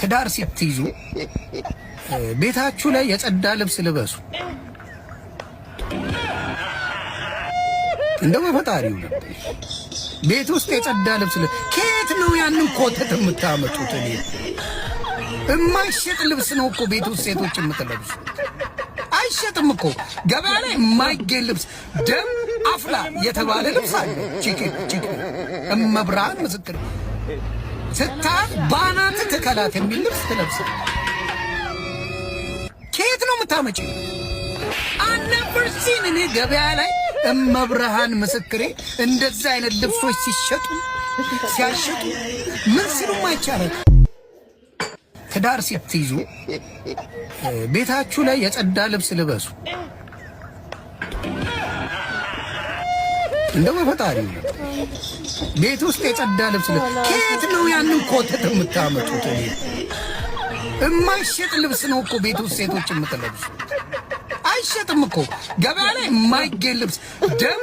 ትዳር ስትይዙ ቤታችሁ ላይ የጸዳ ልብስ ልበሱ። እንደው በፈጣሪው ቤት ውስጥ የጸዳ ልብስ ከየት ነው ያንን ኮተት የምታመጡት? እኔ የማይሸጥ ልብስ ነው እኮ ቤት ውስጥ ሴቶች የምትለብሱት። አይሸጥም እኮ ገበያ ላይ የማይገኝ ልብስ ደም አፍላ የተባለ ልብስ አለ። ቺክ እመብርሃን ምስክር ስታት ባናት ተከላት የሚል ልብስ ትለብስ። ከየት ነው የምታመጪ? አነቨርሲን እኔ ገበያ ላይ እመብርሃን ምስክሬ እንደዚህ አይነት ልብሶች ሲሸጡ ሲያሸጡ ምን ሲሉም አይቻልም። ትዳር ስትይዙ ቤታችሁ ላይ የጸዳ ልብስ ልበሱ። እንደው በፈጣሪው ቤት ውስጥ የጸዳ ልብስ ከየት ነው ያንን ኮተት የምታመጡት? እኔ የማይሸጥ ልብስ ነው እኮ ቤት ውስጥ ሴቶች የምትለብሱት። አይሸጥም እኮ ገበያ ላይ የማይገኝ ልብስ ደም